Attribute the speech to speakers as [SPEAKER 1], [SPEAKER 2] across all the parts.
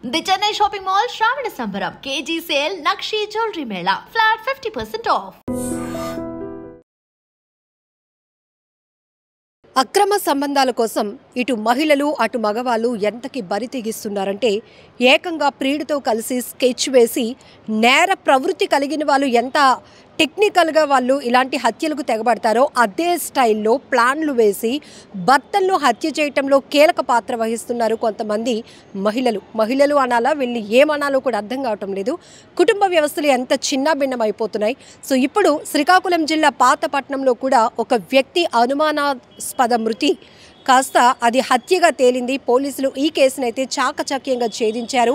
[SPEAKER 1] The Chennai Shopping Mall Shravana Sambaram KG Sale Nakshi Jewelry Mela Flat 50% off.
[SPEAKER 2] అక్రమ సంబంధాల కోసం ఇటు మహిళలు అటు మగవాళ్ళు ఎంతకి బరి తెగిస్తున్నారంటే ఏకంగా ప్రియుడితో కలిసి స్కెచ్ వేసి నేర ప్రవృత్తి కలిగిన వాళ్ళు ఎంత టెక్నికల్గా వాళ్ళు ఇలాంటి హత్యలకు తెగబడతారో అదే స్టైల్లో ప్లాన్లు వేసి భర్తలను హత్య చేయటంలో కీలక పాత్ర వహిస్తున్నారు కొంతమంది మహిళలు అనాలా వీళ్ళు ఏమనాలో కూడా అర్థం కావటం లేదు. కుటుంబ వ్యవస్థలు ఎంత చిన్నభిన్నమైపోతున్నాయి. సో ఇప్పుడు శ్రీకాకుళం జిల్లా పాతపట్నంలో కూడా ఒక వ్యక్తి అనుమానాస్పద మృతి కాస్త అది హత్యగా తేలింది. పోలీసులు ఈ కేసునైతే చాకచక్యంగా ఛేదించారు.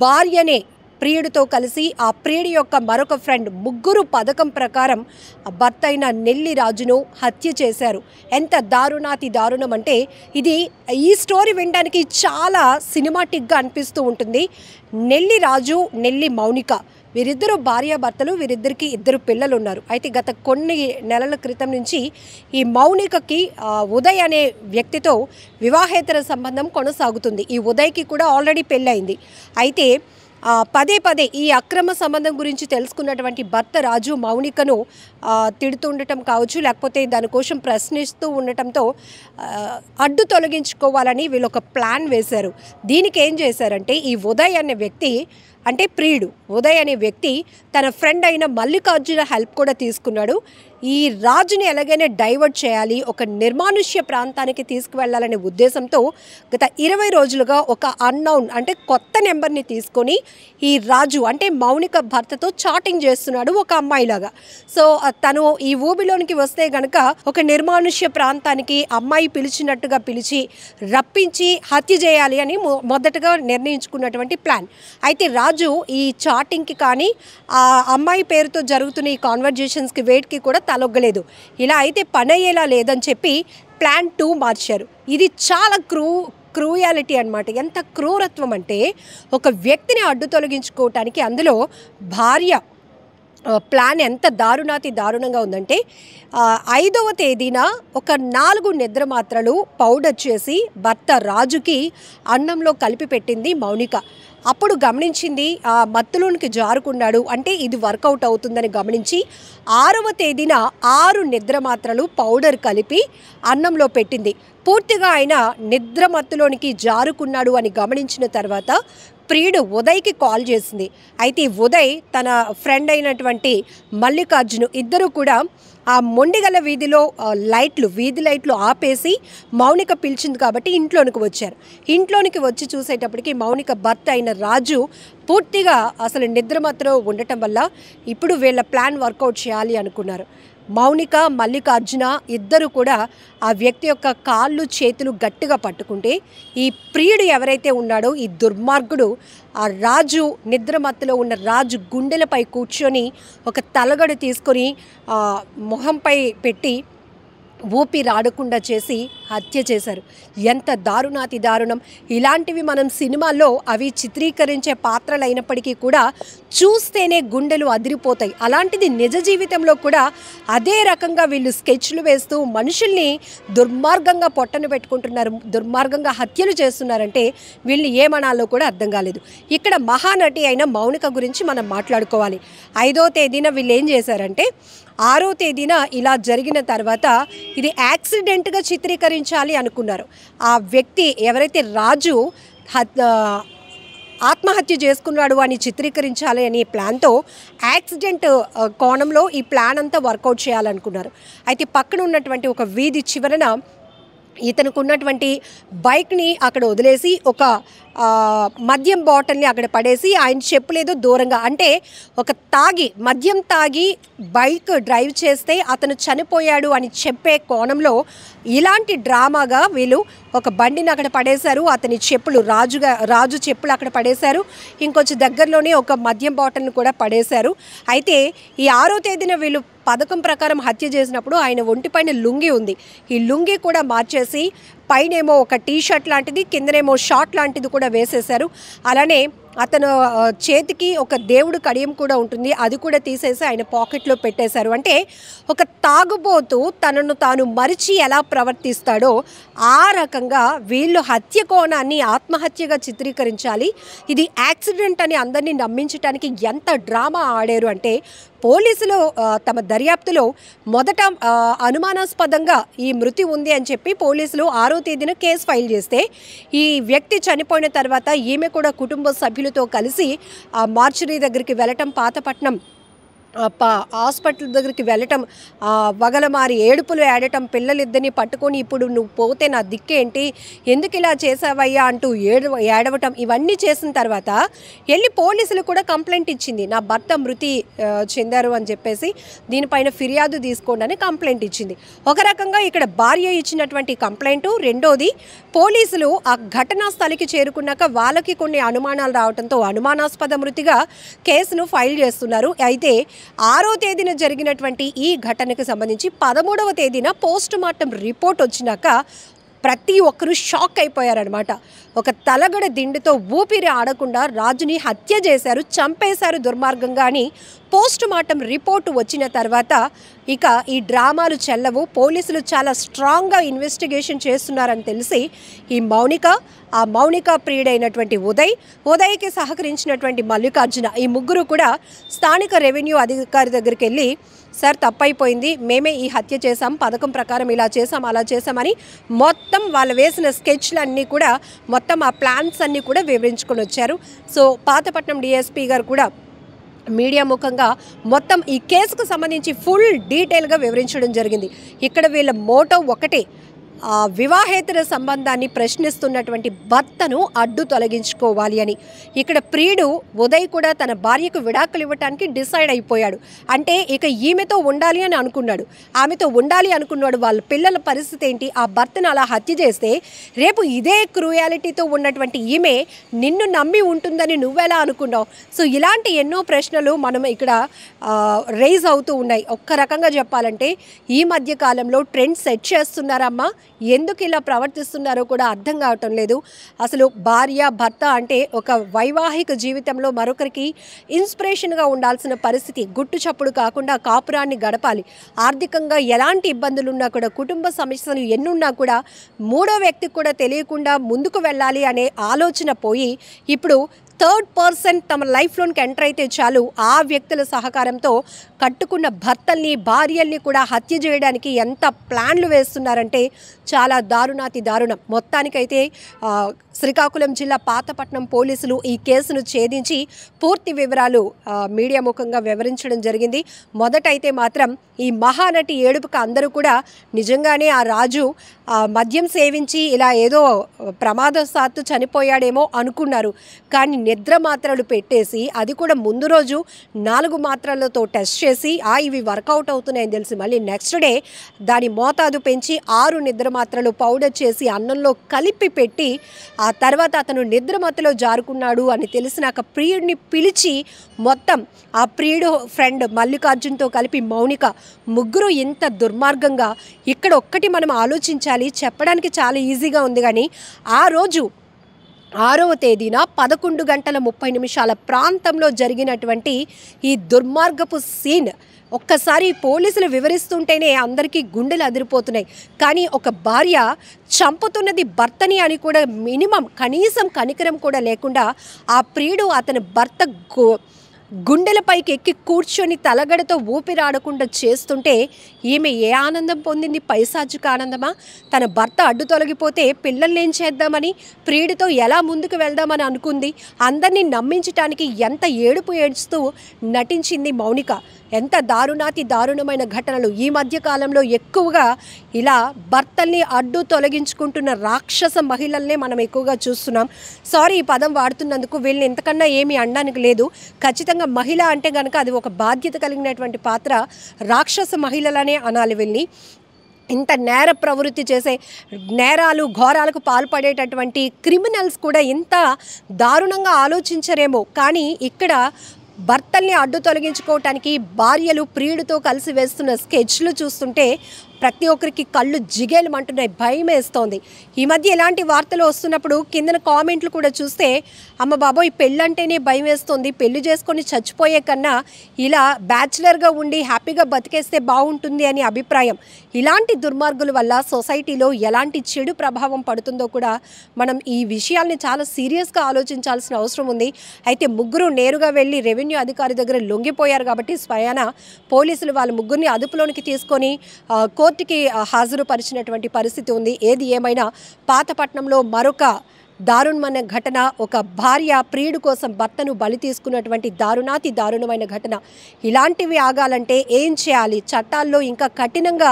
[SPEAKER 2] భార్యనే ప్రియుడితో కలిసి ఆ ప్రియుడి యొక్క మరొక ఫ్రెండ్ ముగ్గురు పథకం ప్రకారం భర్త అయిన నెల్లి రాజును హత్య చేశారు. ఎంత దారుణం అంటే ఇది ఈ స్టోరీ వినడానికి చాలా సినిమాటిక్గా అనిపిస్తూ ఉంటుంది. నెల్లి రాజు, నెల్లి మౌనిక వీరిద్దరూ భార్యాభర్తలు. వీరిద్దరికి 2 పిల్లలు ఉన్నారు. అయితే గత కొన్ని నెలల క్రితం నుంచి ఈ మౌనికకి ఉదయ్ అనే వ్యక్తితో వివాహేతర సంబంధం కొనసాగుతుంది. ఈ ఉదయ్కి కూడా ఆల్రెడీ పెళ్ళయింది. అయితే పదే ఈ అక్రమ సంబంధం గురించి తెలుసుకున్నటువంటి భర్త రాజు మౌనికను తిడుతుండటం కావచ్చు, లేకపోతే దానికోసం ప్రశ్నిస్తూ ఉండటంతో అడ్డు తొలగించుకోవాలని వీళ్ళు ఒక ప్లాన్ వేశారు. దీనికి ఏం చేశారంటే ఈ ఉదయ్ అనే వ్యక్తి అంటే ప్రియుడు ఉదయ్ అనే వ్యక్తి తన ఫ్రెండ్ అయిన మల్లికార్జున హెల్ప్ కూడా తీసుకున్నాడు. ఈ రాజుని ఎలాగైనా డైవర్ట్ చేయాలి, ఒక నిర్మానుష్య ప్రాంతానికి తీసుకువెళ్లాలనే ఉద్దేశంతో గత 20 రోజులుగా ఒక అన్నౌన్ అంటే కొత్త నెంబర్ని తీసుకొని ఈ రాజు అంటే మౌనిక భర్తతో చాటింగ్ చేస్తున్నాడు ఒక అమ్మాయిలాగా. సో తను ఈ ఊబిలోనికి వస్తే గనక ఒక నిర్మానుష్య ప్రాంతానికి అమ్మాయి పిలిచినట్టుగా పిలిచి రప్పించి హత్య చేయాలి అని మొదటగా నిర్ణయించుకున్నటువంటి ప్లాన్. అయితే రాజు ఈ చాటింగ్కి కానీ ఆ అమ్మాయి పేరుతో జరుగుతున్న ఈ కాన్వర్జేషన్స్కి వేటికి కూడా తలొగ్గలేదు. ఇలా అయితే పని అయ్యేలా లేదని చెప్పి ప్లాన్ 2 మార్చారు. ఇది చాలా క్రూయాలిటీ అనమాట. ఎంత క్రూరత్వం అంటే ఒక వ్యక్తిని అడ్డు తొలగించుకోవటానికి అందులో భార్య ప్లాన్ ఎంత దారుణంగా ఉందంటే 5వ తేదీన ఒక 4 నిద్ర మాత్రలు పౌడర్ చేసి భర్త రాజుకి అన్నంలో కలిపి పెట్టింది మౌనిక. అప్పుడు గమనించింది ఆ మత్తులోనికి జారుకున్నాడు అంటే ఇది వర్కౌట్ అవుతుందని గమనించి 6వ తేదీన 6 నిద్ర మాత్రలు పౌడర్ కలిపి అన్నంలో పెట్టింది. పూర్తిగా ఆయన నిద్ర మత్తులోనికి జారుకున్నాడు అని గమనించిన తర్వాత ప్రియుడు ఉదయ్కి కాల్ చేసింది. అయితే ఉదయ్ తన ఫ్రెండ్ అయినటువంటి మల్లికార్జును ఇద్దరు కూడా ఆ మొండిగల వీధిలో వీధి లైట్లు ఆపేసి మౌనిక పిలిచింది కాబట్టి ఇంట్లోనికి వచ్చి చూసేటప్పటికి మౌనిక భర్త అయిన రాజు పూర్తిగా అసలు నిద్రమత్తులో ఉండటం వల్ల ఇప్పుడు వీళ్ళ ప్లాన్ వర్కౌట్ చేయాలి అనుకున్నారు. మౌనిక మల్లికార్జున ఇద్దరు కూడా ఆ వ్యక్తి యొక్క కాళ్ళు చేతులు గట్టిగా పట్టుకుంటే ఈ ప్రియుడు ఎవరైతే ఉన్నాడో ఈ దుర్మార్గుడు ఆ రాజు నిద్రమత్తులో ఉన్న రాజు గుండెలపై కూర్చొని ఒక తలగడ తీసుకొని మొహంపై పెట్టి ఊపిరాడకుండా చేసి హత్య చేశారు. ఎంత దారుణం. ఇలాంటివి మనం సినిమాల్లో అవి చిత్రీకరించే పాత్రలు అయినప్పటికీ కూడా చూస్తేనే గుండెలు అదిరిపోతాయి. అలాంటిది నిజ జీవితంలో కూడా అదే రకంగా వీళ్ళు స్కెచ్లు వేస్తూ మనుషుల్ని దుర్మార్గంగా పొట్టను పెట్టుకుంటున్నారు, దుర్మార్గంగా హత్యలు చేస్తున్నారంటే వీళ్ళు ఏమనాలో కూడా అర్థం కాలేదు. ఇక్కడ మహానటి అయిన మౌనిక గురించి మనం మాట్లాడుకోవాలి. 5వ తేదీన వీళ్ళు ఏం చేశారంటే 6వ తేదీన ఇలా జరిగిన తర్వాత ఇది యాక్సిడెంట్గా చిత్రీకరించాలి అనుకున్నారు. ఆ వ్యక్తి ఎవరైతే రాజు ఆత్మహత్య చేసుకున్నాడు అని చిత్రీకరించాలి అనే ప్లాన్తో యాక్సిడెంట్ కోణంలో ఈ ప్లాన్ అంతా వర్కౌట్ చేయాలనుకున్నారు. అయితే పక్కన ఉన్నటువంటి ఒక వీధి చివరన ఇతనికి ఉన్నటువంటి బైక్ని అక్కడ వదిలేసి ఒక మద్యం బాటిల్ని అక్కడ పడేసి ఆయన చెప్పులేదో దూరంగా అంటే ఒక మద్యం తాగి బైక్ డ్రైవ్ చేస్తే అతను చనిపోయాడు అని చెప్పే కోణంలో ఇలాంటి డ్రామాగా వీళ్ళు ఒక బండిని అక్కడ పడేశారు. అతని చెప్పులు రాజు చెప్పులు అక్కడ పడేశారు. ఇంకొంచెం దగ్గరలోనే ఒక మద్యం బాటిల్ని కూడా పడేశారు. అయితే ఈ 6వ తేదీన వీళ్ళు పథకం ప్రకారం హత్య చేసినప్పుడు ఆయన ఒంటిపైన లుంగి ఉంది. ఈ లుంగి కూడా మార్చేసి పైనేమో ఒక టీ షర్ట్ లాంటిది, కిందనేమో షార్ట్ లాంటిది కూడా వేసేశారు. అలానే అతను చేతికి ఒక దేవుడు కడియం కూడా ఉంటుంది, అది కూడా తీసేసి ఆయన పాకెట్లో పెట్టేశారు. అంటే ఒక తాగుబోతు తనను తాను మరిచి ఎలా ప్రవర్తిస్తాడో ఆ రకంగా వీళ్ళు హత్య కోణాన్ని ఆత్మహత్యగా చిత్రీకరించాలి. ఇది యాక్సిడెంట్ అని అందరినీ నమ్మించడానికి ఎంత డ్రామా ఆడారు అంటే పోలీసులు తమ దర్యాప్తులో మొదట అనుమానాస్పదంగా ఈ మృతి ఉంది అని చెప్పి పోలీసులు 6వ తేదీన కేసు ఫైల్ చేస్తే ఈ వ్యక్తి చనిపోయిన తర్వాత ఈమె కూడా కుటుంబ సభ్యులతో కలిసి మార్చురీ దగ్గరికి వెళ్ళటం, పాతపట్నం హాస్పిటల్ దగ్గరికి వెళ్ళటం, వగలమారి ఏడుపులు ఏడటం, పిల్లలిద్దరిని పట్టుకొని ఇప్పుడు నువ్వు పోతే నా దిక్కేంటి, ఎందుకు ఇలా చేసావయ్యా అంటూ ఏడవటం, ఇవన్నీ చేసిన తర్వాత వెళ్ళి పోలీసులు కూడా కంప్లైంట్ ఇచ్చింది. నా భర్త మృతి చెందారు అని చెప్పేసి దీనిపైన ఫిర్యాదు తీసుకోండి అని కంప్లైంట్ ఇచ్చింది. ఒక రకంగా ఇక్కడ భార్య ఇచ్చినటువంటి కంప్లైంటు, రెండోది పోలీసులు ఆ ఘటనా స్థలికి చేరుకున్నాక వాళ్ళకి కొన్ని అనుమానాలు రావడంతో అనుమానాస్పద మృతిగా కేసును ఫైల్ చేస్తున్నారు. అయితే 6వ తేదీన జరిగినటువంటి ఈ ఘటనకు సంబంధించి 13వ తేదీన పోస్ట్ మార్టం రిపోర్ట్ వచ్చినాక ప్రతి ఒక్కరూ షాక్ అయిపోయారనమాట. ఒక తలగడ దిండుతో ఊపిరి ఆడకుండా రాజుని హత్య చేశారు, చంపేశారు దుర్మార్గంగా అని పోస్ట్ మార్టం రిపోర్టు వచ్చిన తర్వాత ఇక ఈ డ్రామాలు చెల్లవు. పోలీసులు చాలా స్ట్రాంగ్గా ఇన్వెస్టిగేషన్ చేస్తున్నారని తెలిసి ఈ మౌనిక ప్రియుడైనటువంటి ఉదయ్కి సహకరించినటువంటి మల్లికార్జున, ఈ ముగ్గురు కూడా స్థానిక రెవెన్యూ అధికారి దగ్గరికి వెళ్ళి, సార్ తప్పైపోయింది, మేమే ఈ హత్య చేసాం, పథకం ప్రకారం ఇలా చేసాం అలా చేసామని మొత్తం వాళ్ళు వేసిన స్కెచ్లన్నీ కూడా మొత్తం ఆ ప్లాన్స్ అన్నీ కూడా వివరించుకొని వచ్చారు. సో పాతపట్నం డిఎస్పీ గారు కూడా మీడియా ముఖంగా మొత్తం ఈ కేసుకు సంబంధించి ఫుల్ డీటెయిల్గా వివరించడం జరిగింది. ఇక్కడ వీళ్ళ మోటో ఒకటే, వివాహేతర సంబంధాన్ని ప్రశ్నిస్తున్నటువంటి భర్తను అడ్డు తొలగించుకోవాలి అని. ఇక్కడ ప్రియుడు ఉదయ్ కూడా తన భార్యకు విడాకులు ఇవ్వడానికి డిసైడ్ అయిపోయాడు. అంటే ఇక ఈమెతో ఉండాలి అని అనుకున్నాడు, ఆమెతో ఉండాలి అనుకున్నాడు. వాళ్ళ పిల్లల పరిస్థితి ఏంటి, ఆ భర్తను అలా హత్య చేస్తే రేపు ఇదే క్రూయాలిటీతో ఉన్నటువంటి ఈమె నిన్ను నమ్మి ఉంటుందని నువ్వెలా అనుకున్నావు? సో ఇలాంటి ఎన్నో ప్రశ్నలు మనం ఇక్కడ రైజ్ అవుతూ ఉన్నాయి. ఒక్క రకంగా చెప్పాలంటే ఈ మధ్య కాలంలో ట్రెండ్ సెట్ చేస్తున్నారమ్మా, ఎందుకు ఇలా ప్రవర్తిస్తున్నారో కూడా అర్థం కావటం లేదు. అసలు భార్య భర్త అంటే ఒక వైవాహిక జీవితంలో మరొకరికి ఇన్స్పిరేషన్గా ఉండాల్సిన పరిస్థితి. గుట్టు చప్పుడు కాకుండా కాపురాన్ని గడపాలి. ఆర్థికంగా ఎలాంటి ఇబ్బందులు ఉన్నా కూడా, కుటుంబ సమస్యలు ఎన్నున్నా కూడా మూడో వ్యక్తికి కూడా తెలియకుండా ముందుకు వెళ్ళాలి అనే ఆలోచన పోయి ఇప్పుడు థర్డ్ పర్సన్ తమ లైఫ్లోనికి ఎంటర్ అయితే చాలు ఆ వ్యక్తుల సహకారంతో కట్టుకున్న భర్తల్ని భార్యల్ని కూడా హత్య చేయడానికి ఎంత ప్లాన్లు వేస్తున్నారంటే చాలా దారుణాతి దారుణం. మొత్తానికైతే శ్రీకాకుళం జిల్లా పాతపట్నం పోలీసులు ఈ కేసును ఛేదించి పూర్తి వివరాలు మీడియా ముఖంగా వివరించడం జరిగింది. మొదటైతే మాత్రం ఈ మహానటి ఏడుపుకు అందరూ కూడా నిజంగానే ఆ రాజు మద్యం సేవించి ఇలా ఏదో ప్రమాదవశాత్తు చనిపోయాడేమో అనుకున్నారు. కానీ నిద్ర మాత్రలు పెట్టేసి, అది కూడా ముందు రోజు 4 మాత్రలతో టెస్ట్ చేసి ఇవి వర్కౌట్ అవుతున్నాయని తెలిసి మళ్ళీ నెక్స్ట్ డే దాని మోతాదు పెంచి 6 నిద్ర మాత్రలు పౌడర్ చేసి అన్నంలో కలిపి పెట్టి ఆ తర్వాత అతను నిద్రమత్తులో జారుకున్నాడు అని తెలిసినాక ప్రియుడిని పిలిచి మొత్తం ఆ ప్రియుడు ఫ్రెండ్ మల్లికార్జున్తో కలిపి మౌనిక ముగ్గురు ఇంత దుర్మార్గంగా. ఇక్కడ ఒక్కటి మనం ఆలోచించాలి, చెప్పడానికి చాలా ఈజీగా ఉంది కానీ ఆ రోజు 6వ తేదీన 11:30 ప్రాంతంలో జరిగినటువంటి ఈ దుర్మార్గపు సీన్ ఒక్కసారి పోలీసులు వివరిస్తుంటేనే అందరికీ గుండెలు అదిరిపోతున్నాయి. కానీ ఒక భార్య చంపుతున్నది భర్తని అని కూడా కనీసం కనికరం కూడా లేకుండా ఆ ప్రియుడు అతని భర్త గుండెలపైకి ఎక్కి కూర్చొని తలగడతో ఊపిరాడకుండా చేస్తుంటే ఈమె ఏ ఆనందం పొందింది? పైశాచిక ఆనందమా? తన భర్త అడ్డు తొలగిపోతే పిల్లల్ని ఏం చేద్దామని, ప్రియుడితో ఎలా ముందుకు వెళ్దామని అనుకుంది. అందరినీ నమ్మించటానికి ఎంత ఏడుపు ఏడుస్తూ నటించింది మౌనిక. ఎంత దారుణాతి దారుణమైన ఘటనలు ఈ మధ్య కాలంలో ఎక్కువగా ఇలా భర్తల్ని అడ్డు తొలగించుకుంటున్న రాక్షస మహిళల్నే మనం ఎక్కువగా చూస్తున్నాం. సారీ ఈ పదం వాడుతున్నందుకు, వీళ్ళని ఎంతకన్నా ఏమీ అనడానికి లేదు. ఖచ్చితంగా మహిళ అంటే కనుక అది ఒక బాధ్యత కలిగినటువంటి పాత్ర. రాక్షస మహిళలనే అనాలి వీళ్ళని. ఇంత నేర ప్రవృత్తి చేసే, నేరాలు ఘోరాలకు పాల్పడేటటువంటి క్రిమినల్స్ కూడా ఇంత దారుణంగా ఆలోచించరేమో. కానీ ఇక్కడ భర్తల్ని అడ్డు తొలగించుకోవటానికి భార్యలు ప్రియుడితో కలిసి వేస్తున్న స్కెచ్లు చూస్తుంటే ప్రతి ఒక్కరికి కళ్ళు జిగేలమంటున్నాయి, భయం వేస్తోంది. ఈ మధ్య ఇలాంటి వార్తలు వస్తున్నప్పుడు కిందన కామెంట్లు కూడా చూస్తే అమ్మ బాబోయ్ పెళ్ళంటేనే భయం వేస్తుంది, పెళ్లి చేసుకొని చచ్చిపోయే కన్నా ఇలా బ్యాచిలర్గా ఉండి హ్యాపీగా బతికేస్తే బాగుంటుంది అని అభిప్రాయం. ఇలాంటి దుర్మార్గుల వల్ల సొసైటీలో ఎలాంటి చెడు ప్రభావం పడుతుందో కూడా మనం ఈ విషయాల్ని చాలా సీరియస్గా ఆలోచించాల్సిన అవసరం ఉంది. అయితే ముగ్గురు నేరుగా వెళ్ళి రెవెన్యూ అధికారి దగ్గర లొంగిపోయారు కాబట్టి స్వయాన పోలీసులు వాళ్ళ ముగ్గురిని అదుపులోనికి తీసుకొని కోర్టుకి హాజరుపరిచినటువంటి పరిస్థితి ఉంది. ఏది ఏమైనా పాతపట్నంలో మరొక దారుణమైన ఘటన, ఒక భార్య ప్రియుడు కోసం భర్తను బలి తీసుకున్నటువంటి దారుణాతి దారుణమైన ఘటన. ఇలాంటివి ఆగాలంటే ఏం చేయాలి, చట్టాల్లో ఇంకా కఠినంగా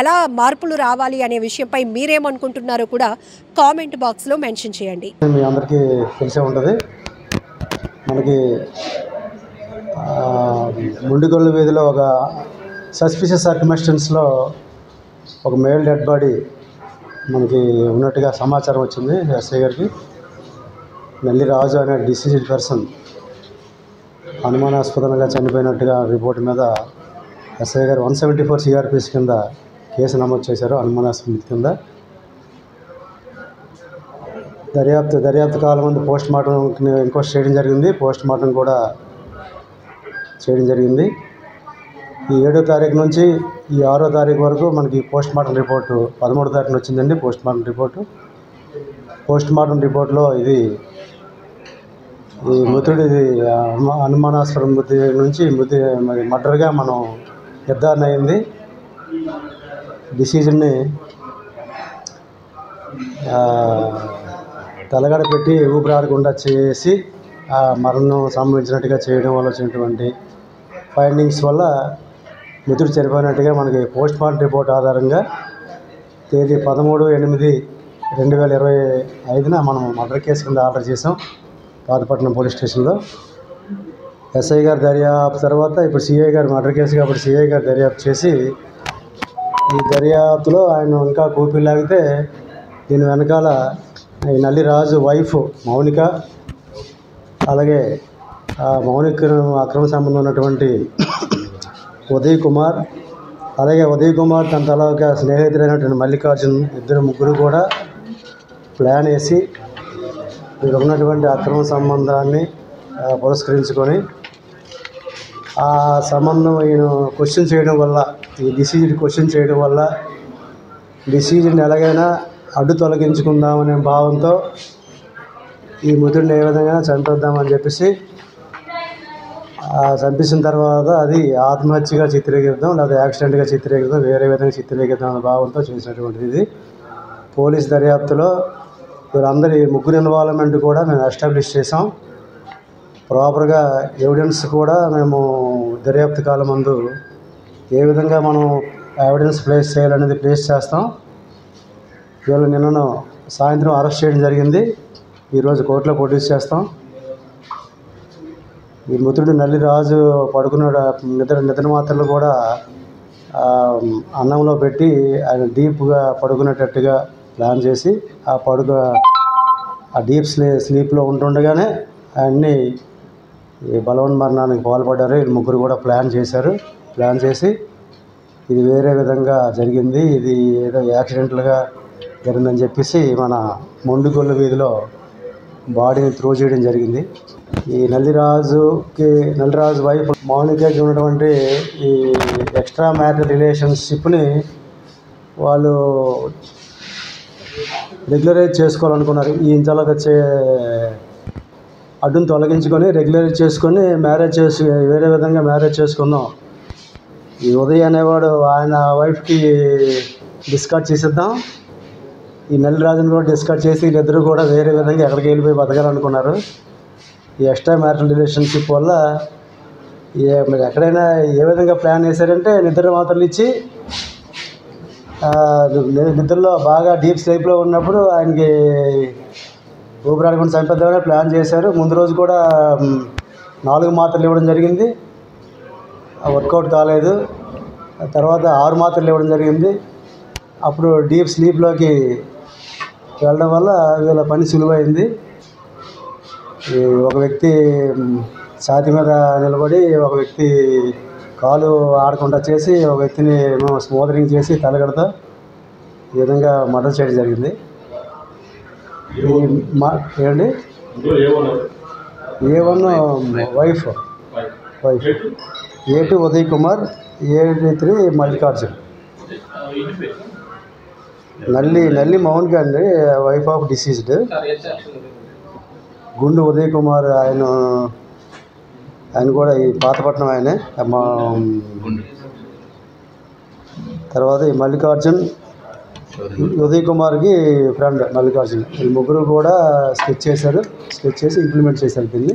[SPEAKER 2] ఎలా మార్పులు రావాలి అనే విషయంపై మీరేమనుకుంటున్నారో కూడా కామెంట్ బాక్స్లో మెన్షన్ చేయండి.
[SPEAKER 3] మీ అందరికీ తెలిసే ఉంటుంది, మనకి ముండిగొల్ల వీధిలో ఒక సస్పిషియస్ సర్కమ్స్టెన్స్లో ఒక మేల్ డెడ్ బాడీ మనకి ఉన్నట్టుగా సమాచారం వచ్చింది. ఎస్ఐ గారికి నల్లి రాజు అనే డిసీజ్డ్ పర్సన్ అనుమానాస్పదంగా చనిపోయినట్టుగా రిపోర్ట్ మీద ఎస్ఐ గారు 174 CRPS కింద కేసు నమోదు చేశారు. అనుమానాస్పద కింద దర్యాప్తు కాలం ముందు పోస్ట్ మార్టం ఇంక్వెస్ట్ చేయడం జరిగింది. పోస్ట్ మార్టం కూడా చేయడం జరిగింది. ఈ 7వ తారీఖు నుంచి ఈ 6వ తారీఖు వరకు మనకి పోస్ట్ మార్టం రిపోర్టు 13వ తారీఖున వచ్చిందండి. పోస్ట్ మార్టం రిపోర్ట్లో ఈ మృతుడిది అనుమానాస్పద మృతి నుంచి మరి మర్డర్గా మనం నిర్ధారణ అయింది. డిసీజ్ని తలగడ పెట్టి ఊపిరాడకుండా చేసి మరణం సంభవించినట్టుగా చేయడం వల్ల వచ్చినటువంటి ఫైండింగ్స్ వల్ల మృతుడు చనిపోయినట్టుగా మనకి పోస్ట్ మార్టం రిపోర్ట్ ఆధారంగా తేదీ 13/8/2025న మనం మర్డర్ కేసు కింద ఆర్డర్ చేసాం పాతపట్నం పోలీస్ స్టేషన్లో. ఎస్ఐ గారు దర్యాప్తు తర్వాత ఇప్పుడు సిఐ గారు మర్డర్ కేసు కాబట్టి సిఐ గారు దర్యాప్తు చేసి ఈ దర్యాప్తులో ఆయన ఇంకా కూపీ లాగితే దీని వెనకాల ఈ నల్లిరాజు వైఫ్ మౌనిక, అలాగే మౌనిక అక్రమ సంబంధం ఉన్నటువంటి ఉదయ్ కుమార్, అలాగే ఉదయ్ కుమార్ తన తలక స్నేహితుడైనటువంటి మల్లికార్జున్, ముగ్గురు కూడా ప్లాన్ వేసి ఇక్కడ ఉన్నటువంటి అక్రమ సంబంధాన్ని పురస్కరించుకొని ఆ సంబంధం ఈయన క్వశ్చన్ చేయడం వల్ల, ఈ డిసీజ్ని క్వశ్చన్ చేయడం వల్ల డిసీజ్ని ఎలాగైనా అడ్డు తొలగించుకుందామనే భావంతో ఈ మృతుడిని ఏ విధంగా చంపేద్దామని చెప్పేసి చంపేసిన తర్వాత అది ఆత్మహత్యగా చిత్రీకరిద్దాం లేదా యాక్సిడెంట్గా చిత్రీకరిద్దాం, వేరే విధంగా చిత్రీకరిద్దాం అనే భావంతో చేసినటువంటిది. ఇది పోలీస్ దర్యాప్తులో వీరందరి ముగ్గురు ఇన్వాల్వ్మెంట్ కూడా మేము ఎస్టాబ్లిష్ చేసాం. ప్రాపర్గా ఎవిడెన్స్ కూడా మేము దర్యాప్తు కాలం ముందు ఏ విధంగా మనం ఎవిడెన్స్ ప్లేస్ చేయాలనేది ప్లేస్ చేస్తాం. వీళ్ళు నిన్నను సాయంత్రం అరెస్ట్ చేయడం జరిగింది. ఈరోజు కోర్టులో ప్రొడ్యూస్ చేస్తాం. ఈ మృతుడు నల్లిరాజు పడుకున్న నిద్ర మాత్రలు కూడా అన్నంలో పెట్టి ఆయన డీప్గా పడుకునేటట్టుగా ప్లాన్ చేసి ఆ డీప్ స్లీప్లో ఉంటుండగానే ఆయన్ని బలవన్మరణానికి పాల్పడ్డారు. ఈ ముగ్గురు కూడా ప్లాన్ చేసి ఇది వేరే విధంగా జరిగింది, ఇది ఏదో యాక్సిడెంటల్గా జరిగిందని చెప్పేసి మన మొండిగొల్ల వీధిలో బాడీని త్రో చేయడం జరిగింది. ఈ నల్లిరాజు వైఫ్ మౌనికకి ఉన్నటువంటి ఈ ఎక్స్ట్రా మ్యారిటల్ రిలేషన్షిప్ని వాళ్ళు రెగ్యులరైజ్ చేసుకోవాలనుకున్నారు. ఈ ఇంతలోకి వచ్చే అడ్డును తొలగించుకొని రెగ్యులరైజ్ చేసుకొని వేరే విధంగా మ్యారేజ్ చేసుకుందాం. ఈ ఉదయ్ అనేవాడు ఆయన వైఫ్కి డిస్కార్డ్ చేసేద్దాం, ఈ నల్లిరాజుని కూడా డిస్కస్ చేసి వీళ్ళిద్దరూ కూడా వేరే విధంగా ఎక్కడికి వెళ్ళిపోయి బతకాలనుకున్నారు. ఈ ఎక్స్ట్రా మ్యారిటల్ రిలేషన్షిప్ వల్ల మీరు ఎక్కడైనా ఏ విధంగా ప్లాన్ చేశారంటే నిద్ర మాత్రలు ఇచ్చి నిద్రలో బాగా డీప్ స్లీప్లో ఉన్నప్పుడు ఆయనకి ఊపిరాడకుండా చంపేద్దామని ప్లాన్ చేశారు. ముందు రోజు కూడా 4 మాత్రలు ఇవ్వడం జరిగింది, వర్కౌట్ కాలేదు. తర్వాత 6 మాత్రలు ఇవ్వడం జరిగింది. అప్పుడు డీప్ స్లీప్లోకి వెళ్ళడం వల్ల వీళ్ళ పని సులువైంది. ఒక వ్యక్తి ఛాతీ మీద నిలబడి ఒక వ్యక్తి కాలు ఆడకుండా చేసి ఒక వ్యక్తిని స్మోదరింగ్ చేసి తలగడతా ఈ విధంగా మర్డర్ చేయడం జరిగింది. ఏమండి A1 wife A2 Uday Kumar, A3 Mallikarjun. నల్లి మౌన్ గాంధీ వైఫ్ ఆఫ్ డిసీజ్డ్. గుండు ఉదయ్ కుమార్ ఆయన కూడా ఈ పాతపట్నం ఆయనే. తర్వాత ఈ మల్లికార్జున్ ఉదయ్ కుమార్కి ఫ్రెండ్ మల్లికార్జున్. వీళ్ళు ముగ్గురు కూడా స్కెచ్ చేసి ఇంప్లిమెంట్ చేశారు. దీన్ని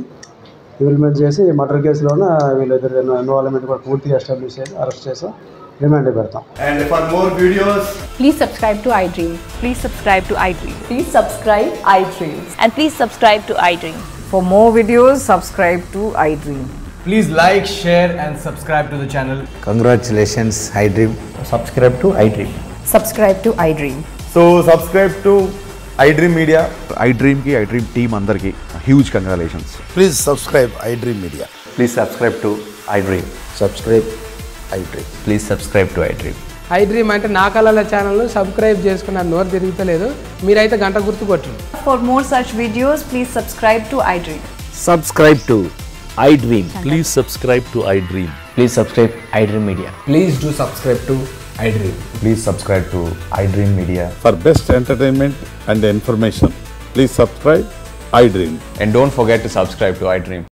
[SPEAKER 3] ఇంప్లిమెంట్ చేసి మర్డర్ కేసులోన వీళ్ళిద్దరు ఇన్వాల్వ్మెంట్ కూడా పూర్తిగా ఎస్టాబ్లిష్ చేసి అరెస్ట్ చేసాం, రిమాండ్ పెడతాం.
[SPEAKER 4] And for more videos,
[SPEAKER 5] please subscribe to iDream.
[SPEAKER 6] Please subscribe to iDream.
[SPEAKER 5] Please subscribe iDream.
[SPEAKER 6] And please subscribe to iDream.
[SPEAKER 5] For more videos, subscribe to iDream.
[SPEAKER 4] please like, share and subscribe to the channel.
[SPEAKER 7] Congratulations, iDream.
[SPEAKER 4] Subscribe to iDream.
[SPEAKER 5] Subscribe to iDream.
[SPEAKER 4] So subscribe to iDream Media.
[SPEAKER 8] iDream ki iDream team andarki huge congratulations.
[SPEAKER 7] Please subscribe iDream Media.
[SPEAKER 9] Please subscribe to iDream.
[SPEAKER 7] Subscribe iDream.
[SPEAKER 9] Please subscribe to iDream.
[SPEAKER 10] iDream అంటే నా కళల ఛానల్ను subscribe చేసుకున్నారు, నోరు తిరుగుతలేదు. మీరైతే గంట గుర్తు కొట్టండి.
[SPEAKER 5] For more such videos, please subscribe to iDream.
[SPEAKER 9] Subscribe to iDream. Please subscribe to iDream. Please subscribe iDream Media.
[SPEAKER 4] Please do subscribe to iDream.
[SPEAKER 9] Please subscribe to iDream Media.
[SPEAKER 8] For best entertainment and information, please subscribe iDream.
[SPEAKER 9] And don't forget to subscribe to iDream.